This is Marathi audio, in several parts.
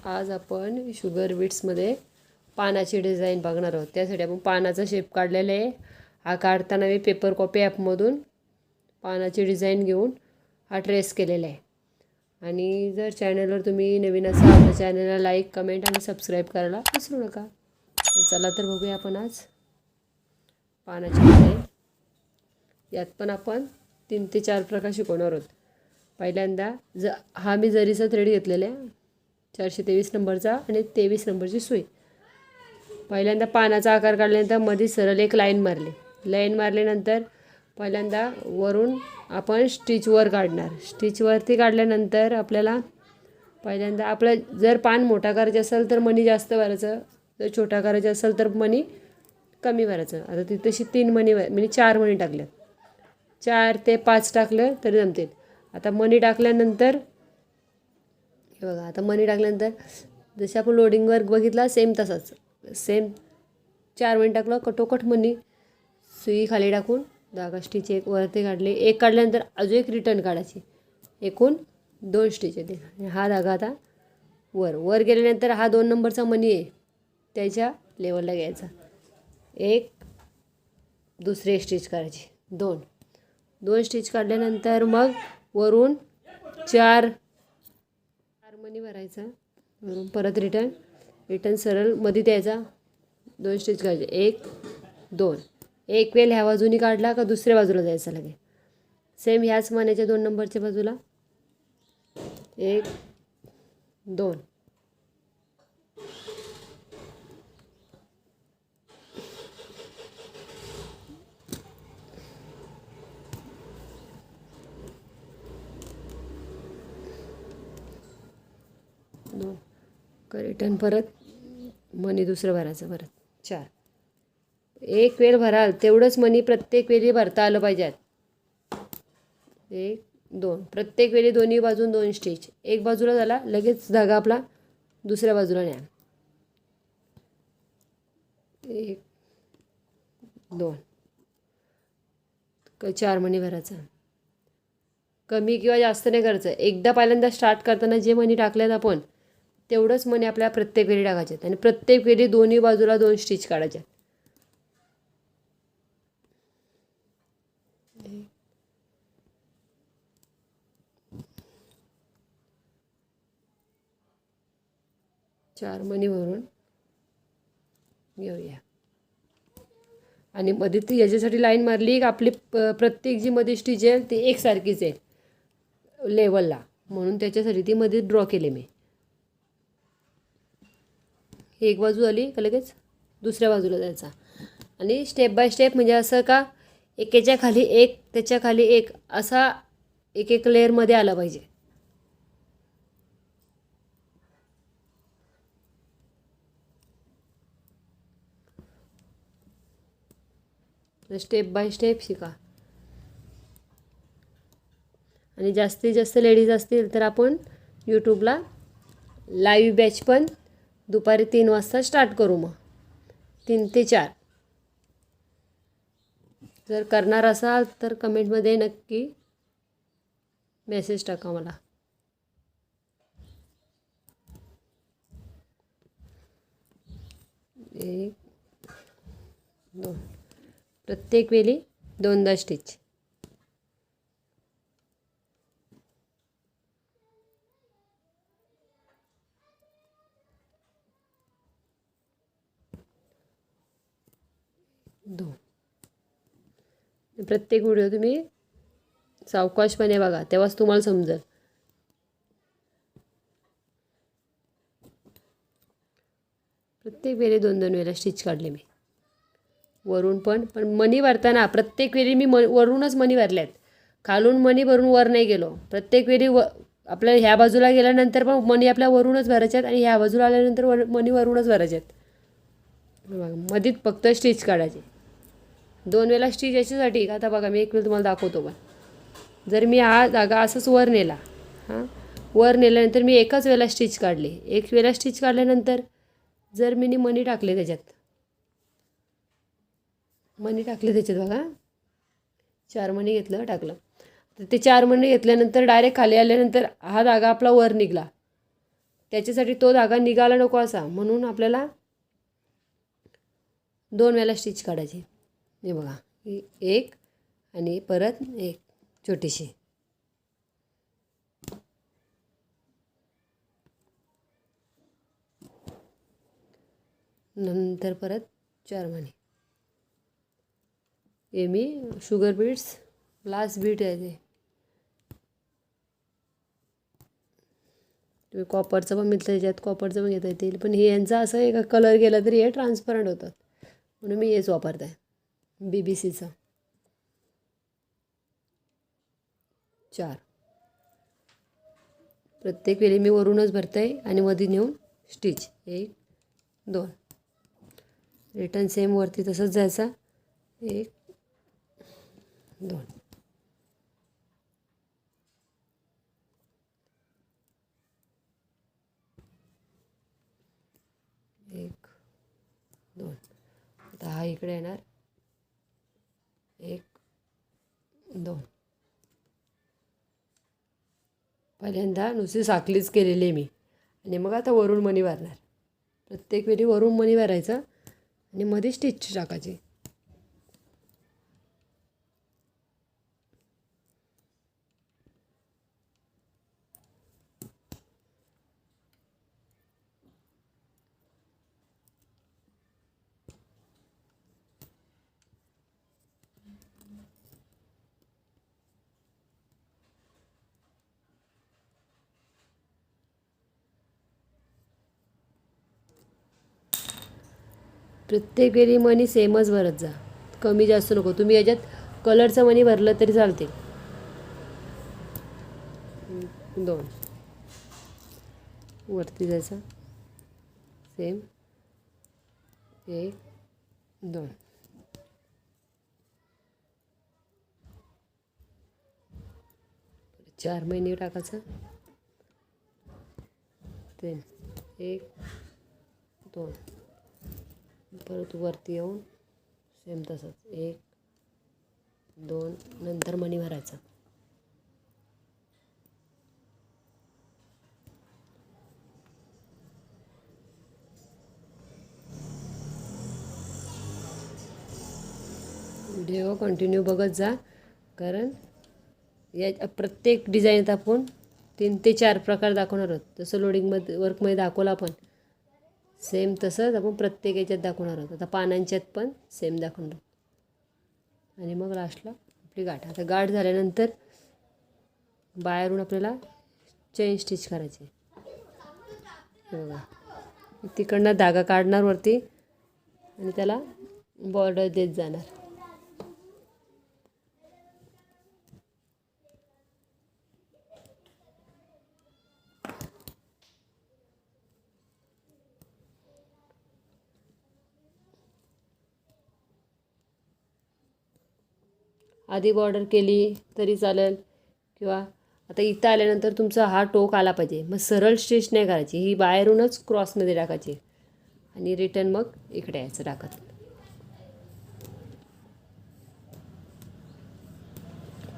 आज आपण शुगर बीट्समध्ये पानाची डिझाईन बघणार आहोत. त्यासाठी आपण पानाचा शेप काढलेला आहे. हा काढताना मी पेपर कॉपी ॲपमधून पानाची डिझाईन घेऊन हा ट्रेस केलेला आहे. आणि जर चॅनलवर तुम्ही नवीन असाल आपल्या चॅनलला लाईक, कमेंट आणि सबस्क्राईब करायला विसरू नका. तर चला तर बघूया आपण आज पानाची डिझाईन. यात पण आपण 3 ते 4 प्रकार शिकवणार आहोत. पहिल्यांदा हा मी जरीचा थ्रेड घेतलेला आहे 423 नंबरचा आणि 23 नंबरची सुई. पहिल्यांदा पानाचा आकार काढल्यानंतर मध्ये सरळ एक लाईन मारल्यानंतर पहिल्यांदा वरून आपण स्टिचवर काढणार. स्टिचवरती काढल्यानंतर आपल्याला पहिल्यांदा आपलं जर पान मोठा करायचं असेल तर मणी जास्त भरायचं, जर छोटा करायचं असेल तर मणी कमी भरायचं. आता तिथेशी 3 मणी म्हणजे 4 मणी टाकल्यात, 4 ते 5 टाकलं तरी जमतील. आता मणी टाकल्यानंतर हे बघा, आता मणी टाकल्यानंतर जसे आपण लोडिंगवर बघितला सेम तसाच सेम 4 मणी टाकलं, कटोकट मणी सुई खाली टाकून धागा स्टिच एक वरती काढले. एक काढल्यानंतर अजून एक रिटर्न काढायची, एकूण 2 स्टिच येते. हा धागा आता वर गेल्यानंतर हा 2 नंबरचा मणी आहे त्याच्या लेवलला घ्यायचा, एक दुसरे स्टिच करायची, 2 स्टिच काढल्यानंतर मग वरून 4 मणी भरायचा, वरून परत रिटर्न सरळ मध्ये द्यायचा, 2 स्टिच करायचे, 1 2. एक वेळ ह्या बाजूनी काढला का दुसऱ्या बाजूला जायचं लगे सेम ह्याच मण्याच्या 2 नंबरच्या बाजूला 1 2. रिटर्न परत मणी दुसरं भरायचं, परत 4. एक वेळ भराल तेवढंच मणी प्रत्येक वेळी भरता आलं पाहिजे. 1 2 प्रत्येक वेळी दोन्ही बाजून 2 स्टिच. एक बाजूला झाला लगेच धागा आपला दुसऱ्या बाजूला न्या, 1 2 4 मणी भरायचं. कमी किंवा जास्त नाही करायचं. एकदा पहिल्यांदा स्टार्ट करताना जे मणी टाकल्यात आपण तेवढंच मणी आपल्या प्रत्येक वेळी टाकायचे आणि प्रत्येक वेळी दोन्ही बाजूला 2 स्टिच काढायचे. चार मणी भरून घेऊया आणि मध्ये ती याच्यासाठी लाईन मारली की आपली प्रत्येक जी मध्ये स्टिच आहे ती एकसारखीच आहे लेवलला, म्हणून त्याच्यासाठी ती मध्ये ड्रॉ केले मी. एक बाजू झाली का लगेच दुसऱ्या बाजूला जायचा आणि स्टेप बाय स्टेप, म्हणजे असं का एकेच्या खाली एक त्याच्या खाली एक असा एक लेअरमध्ये आला पाहिजे. स्टेप बाय स्टेप शिका. आणि जास्तीत जास्त लेडीज असतील तर आपण यूट्यूबला लाईव्ह बॅच पण दुपारी 3 वाजता स्टार्ट करू, मग 3 ते 4. जर करणार असाल तर कमेंटमध्ये नक्की मेसेज टाका मला. एक 2 प्रत्येक वेळी 2दा स्टिच. प्रत्येक व्हिडिओ तुम्ही सावकाशपणे बघा, तेव्हाच तुम्हाला समजेल. प्रत्येक वेळी 2-2 वेळा स्टिच काढले मी वरून पण मणी भरताना प्रत्येक वेळी मी वरूनच मणी भरल्यात, खालून मणी भरून वर नाही गेलो. प्रत्येक वेळी आपल्या ह्या बाजूला गेल्यानंतर पण मणी आपल्या वरूनच भरायच्यात आणि ह्या बाजूला आल्यानंतर मणी वरूनच भरायच्यात. मधीत फक्त स्टिच काढायचे 2 वेळा स्टिच. याच्यासाठी आता बघा मी एक वेळ तुम्हाला दाखवतो. पण जर मी हा धागा असंच वर नेला, वर नेल्यानंतर मी एकाच वेळेला स्टिच काढले. एक वेळा स्टिच काढल्यानंतर जर मी मणी टाकले त्याच्यात बघा 4 मणी घेतलं टाकलं, तर ते 4 मणी घेतल्यानंतर डायरेक्ट खाली आल्यानंतर हा धागा आपला वर निघला. त्याच्यासाठी तो धागा निघाला नको असा, म्हणून आपल्याला 2 वेळा स्टिच काढायची. हे बघा, एक आणि परत एक छोटीशी. नंतर परत 4 मणी. हे मी शुगर बीड्स लास्ट बीट आहे ते. तुम्ही कॉपरचं पण मिळतं त्याच्यात, कॉपरचं पण घेता येतील, पण हे यांचा असं आहे का कलर गेला तरी हे ट्रान्सपरंट होतात, म्हणून मी हेच वापरत आहे, BBCचं. 4 प्रत्येक वेळी मी वरूनच भरते आहे आणि मध्ये नेऊन स्टिच. 1 2 रिटर्न सेम वरती तसंच जायचा. 1 2 1 2. आता हा इकडे येणार. 1 2. पहिल्यांदा नुसती साखलीच केलेली आहे मी, आणि मग आता वरून मणी भरणार. प्रत्येक वेळी वरून मणी भरायचं आणि मध्ये स्टिच टाकायची. प्रत्येक वेळी मणी सेमच भरत जा, कमी जास्त नको. तुम्ही याच्यात कलरचं मणी भरलं तरी चालते. 2 वरती जायचा सेम. 1 2 4 मणी टाकायचा. 3 1 2 परत वरती येऊन सेम तसंच 1 2 नंतर मणी भरायचा. व्हिडिओ कंटिन्यू बघत जा, कारण या प्रत्येक डिझाईनत आपण 3 ते 4 प्रकार दाखवणार आहोत. जसं लोडिंगमध्ये वर्कमध्ये दाखवलं आपण, सेम तसंच आपण प्रत्येक याच्यात दाखवणार आहोत. आता पानांच्यात पण सेम दाखवणार. आणि मग लास्टला आपली गाठ. आता गाठ झाल्यानंतर बाहेरून आपल्याला चेन स्टिच करायची. बघा, तिकडनं धागा काढणार वरती आणि त्याला बॉर्डर देत जाणार. आधी बॉर्डर केली तरी चालेल, किंवा आता इथं आल्यानंतर तुमचा हा टोक आला पाहिजे, मग सरळ स्टिच नाही करायची, ही बाहेरूनच क्रॉसमध्ये टाकायची आणि रिटर्न मग इकडे यायचं टाकत.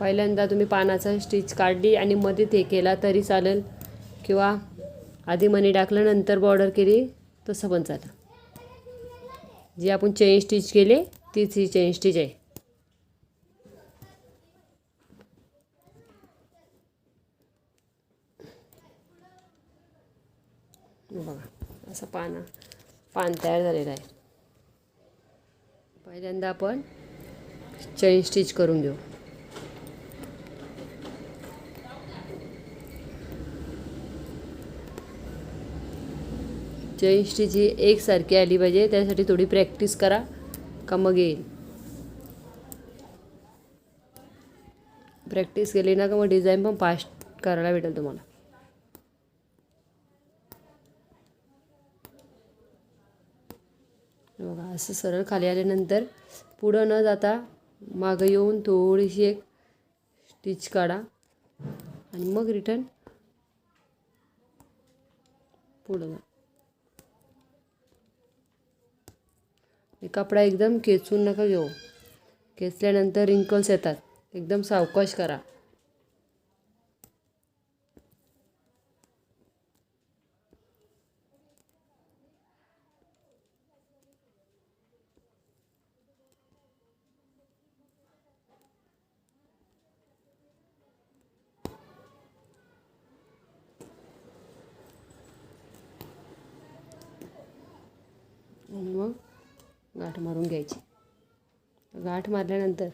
पहिल्यांदा तुम्ही पानाचा स्टिच काढली आणि मध्ये ते केला तरी चालेल, किंवा आधी मणी टाकलं नंतर बॉर्डर केली तसं पण चालेल. जी आपण चेन स्टिच केली तीच ही चेन स्टिच आहे. बघा, असं पान तयार झालेलं आहे. पहिल्यांदा आपण चेन स्टिच करून घेऊ. चेन स्टिच ही एकसारखी आली पाहिजे, त्यासाठी थोडी प्रॅक्टिस करा का मग येईल. प्रॅक्टिस केली ना का मग डिझाईन पण फास्ट करायला भेटेल तुम्हाला. बघा, असं सरळ खाली आल्यानंतर पुढं न जाता मागं येऊन थोडीशी एक स्टिच काढा आणि मग रिटर्न पुढं जा. कपडा एकदम खेचून नका घेऊ, खेचल्यानंतर रिंकल्स येतात. एकदम सावकाश करा. आणि मग गाठ मारून घ्यायची. गाठ मारल्यानंतर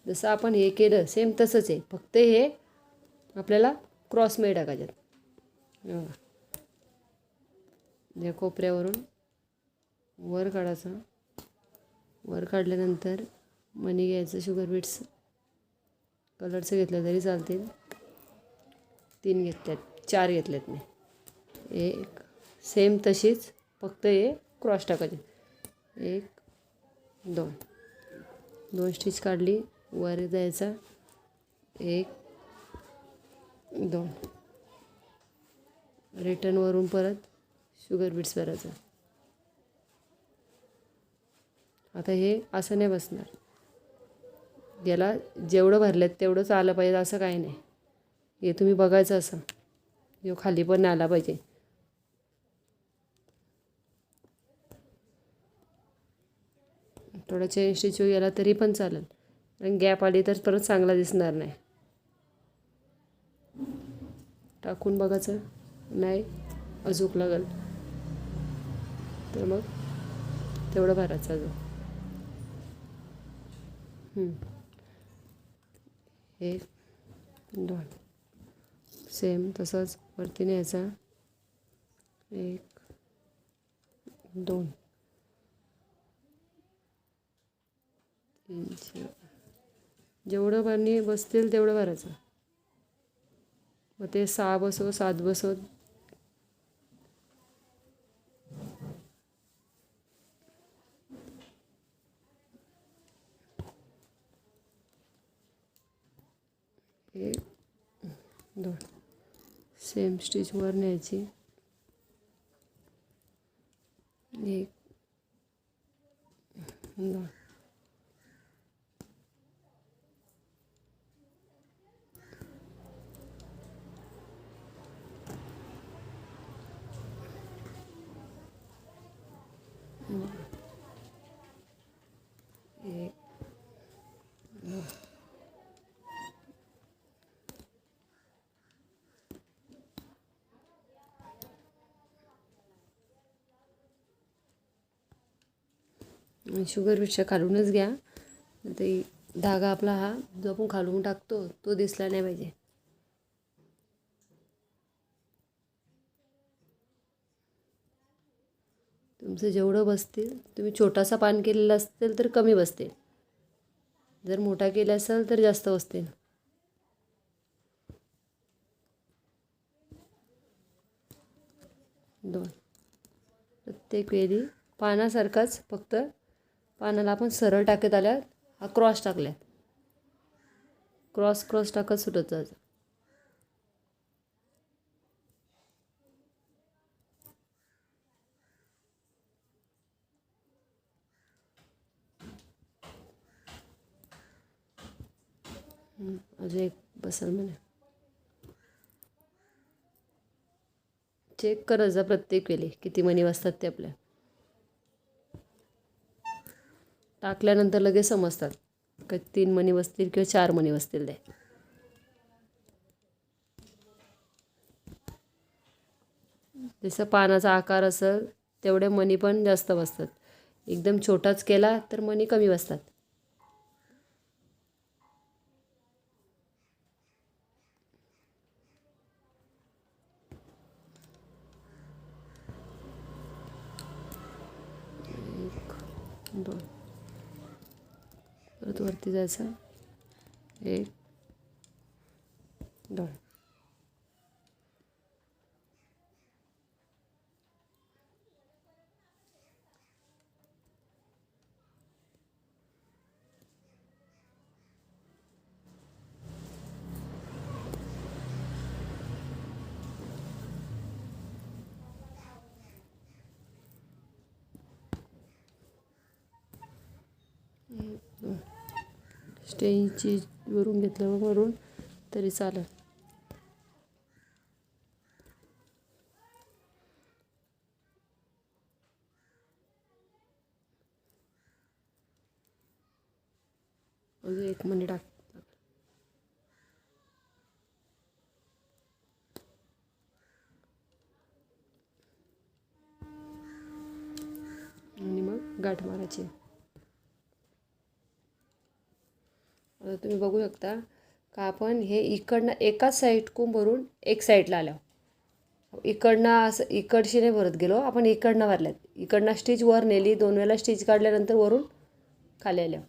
जसं आपण हे केलं सेम तसंच आहे, फक्त हे आपल्याला क्रॉसमध्ये टाकायच्यात. या कोपऱ्यावरून वर काढायचं. वर काढल्यानंतर मणी घ्यायचं, शुगर बीट्स कलरचं घेतलं तरी चालतील. 3 घेतल्यात, 4 घेतल्यात मी. एक सेम तशीच, फक्त हे क्रॉस टाकायचे. 1 2 2 स्टिच काढली, वर जायचा. 1 2 रिटर्न वरून परत शुगर बीट्स भरायचं. आता हे असं नाही बसणार, याला जेवढं भरलेत तेवढंच आलं पाहिजे असं काही नाही. हे तुम्ही बघायचं असं, जो खाली पण आला पाहिजे. थोडा चेन स्टिच गेला तरी पण चालेल, आणि गॅप आली तर परत चांगला दिसणार नाही. टाकून बघायचं, नाही अजूक लागल तर मग तेवढं भरायचं अजून. 1 2 सेम तसंच वरती न्यायचा. 1 2 3 4 जेवढं पाणी बसतील तेवढं भरायचं. मग ते 6 बसो 7 बसो. एक 2 सेम स्टिच वर न्यायची. 1 2 1 2 शुगर बीट्सच्या खालूनच घ्या. ते धागा आपला हा जो आपण खालून टाकतो तो दिसला नाही पाहिजे. तुमचं जेवढं बसतील, तुम्ही छोटासा पान केलेला असेल तर कमी बसतील, जर मोठा केला असेल तर जास्त बसतील. दोन प्रत्येक वेळी पानासारखाच, फक्त पानाला आपण सरळ टाकत आल्यात, हा क्रॉस टाकल्यात. क्रॉस क्रॉस टाकत सुटत जायचं. अजून एक बसल म्हणे. चेक करत जा प्रत्येक वेळी किती मणी बसतात ते आपल्या. टाकल्यानंतर लगेच समजतात का 3 मणी बसतील किंवा 4 मणी बसतील ते. जसं पानाचा आकार असेल तेवढे मणी पण जास्त बसतात. एकदम छोटाच केला तर मणी कमी बसतात. दोन परत वरती जायचं. 1 2 स्टेनची वरून घेतलं वरून तरी चालेल. अजून 1 मणी टाक. आणि मग गाठ मारायची. आता तुम्ही बघू शकता का आपण हे इकडनं एकाच साईडकून भरून एक साईडला आलो. इकडनं असं इकडशी नाही भरत गेलो आपण, इकडनं भरल्यात. इकडनं स्टिच वर नेली, 2 वेळेला स्टिच काढल्यानंतर वरून खाली आल्या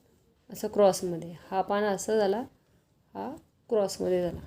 असं क्रॉसमध्ये. हा पाना असं झाला, हा क्रॉसमध्ये झाला.